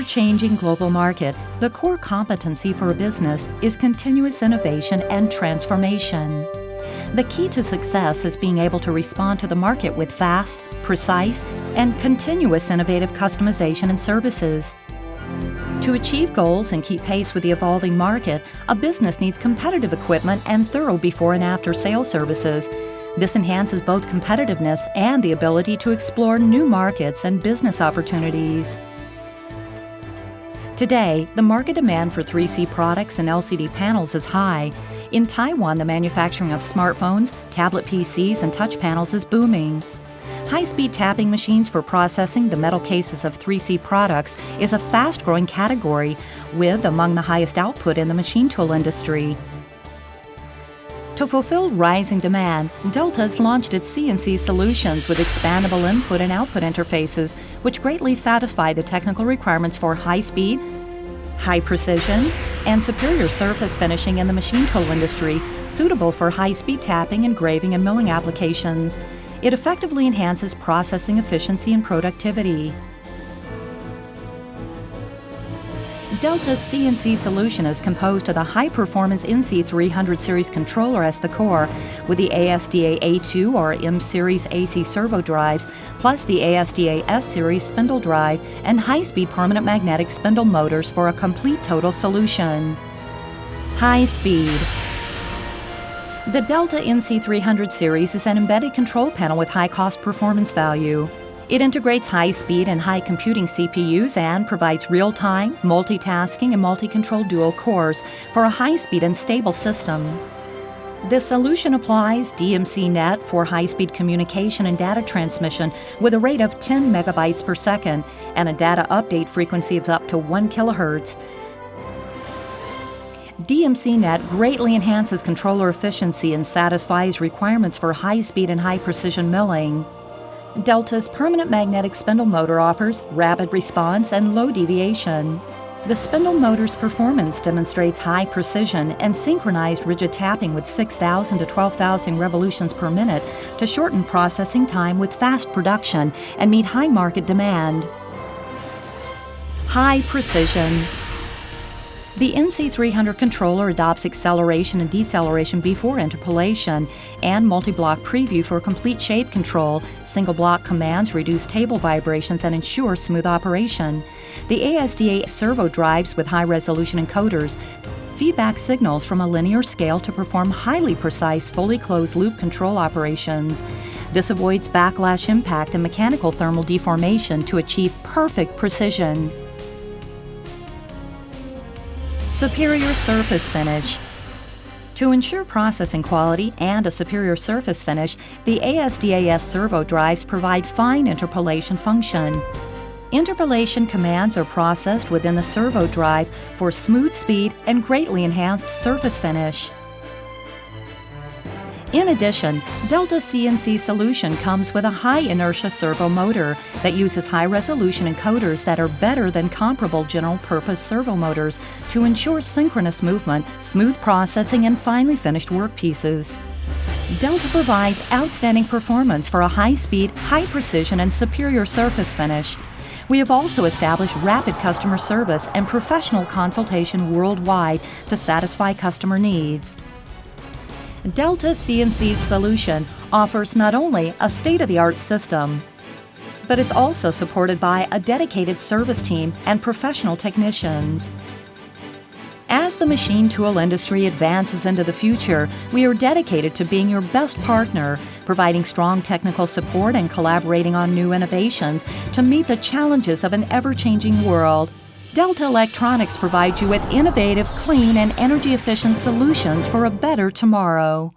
ever-changing global market, the core competency for a business is continuous innovation and transformation. The key to success is being able to respond to the market with fast, precise, and continuous innovative customization and services. To achieve goals and keep pace with the evolving market, a business needs competitive equipment and thorough before and after sales services. This enhances both competitiveness and the ability to explore new markets and business opportunities. Today, the market demand for 3C products and LCD panels is high. In Taiwan, the manufacturing of smartphones, tablet PCs, and touch panels is booming. High-speed tapping machines for processing the metal cases of 3C products is a fast-growing category, with among the highest output in the machine tool industry. To fulfill rising demand, Delta has launched its CNC solutions with expandable input and output interfaces, which greatly satisfy the technical requirements for high speed, high precision, and superior surface finishing in the machine tool industry, suitable for high-speed tapping, engraving, and milling applications. It effectively enhances processing efficiency and productivity. Delta's CNC solution is composed of the high-performance NC300 series controller as the core, with the ASDA A2 or M series AC servo drives, plus the ASDA S series spindle drive and high-speed permanent magnetic spindle motors for a complete total solution. High speed. The Delta NC300 series is an embedded control panel with high cost performance value. It integrates high-speed and high-computing CPUs and provides real-time, multitasking, and multi-control dual cores for a high-speed and stable system. This solution applies DMC-net for high-speed communication and data transmission with a rate of 10 megabytes per second and a data update frequency of up to 1 kilohertz. DMC-net greatly enhances controller efficiency and satisfies requirements for high-speed and high-precision milling. Delta's permanent magnetic spindle motor offers rapid response and low deviation. The spindle motor's performance demonstrates high precision and synchronized rigid tapping with 6,000 to 12,000 revolutions per minute to shorten processing time with fast production and meet high market demand. High precision. The NC300 controller adopts acceleration and deceleration before interpolation and multi-block preview for complete shape control. Single-block commands reduce table vibrations and ensure smooth operation. The ASDA servo drives with high-resolution encoders feedback signals from a linear scale to perform highly precise, fully closed loop control operations. This avoids backlash impact and mechanical thermal deformation to achieve perfect precision. Superior surface finish. To ensure processing quality and a superior surface finish, the ASDA servo drives provide fine interpolation function. Interpolation commands are processed within the servo drive for smooth speed and greatly enhanced surface finish. In addition, Delta CNC solution comes with a high-inertia servo motor that uses high-resolution encoders that are better than comparable general-purpose servo motors to ensure synchronous movement, smooth processing, and finely finished workpieces. Delta provides outstanding performance for a high-speed, high-precision, and superior surface finish. We have also established rapid customer service and professional consultation worldwide to satisfy customer needs. Delta CNC's solution offers not only a state-of-the-art system, but is also supported by a dedicated service team and professional technicians. As the machine tool industry advances into the future, we are dedicated to being your best partner, providing strong technical support and collaborating on new innovations to meet the challenges of an ever-changing world. Delta Electronics provides you with innovative, clean, and energy-efficient solutions for a better tomorrow.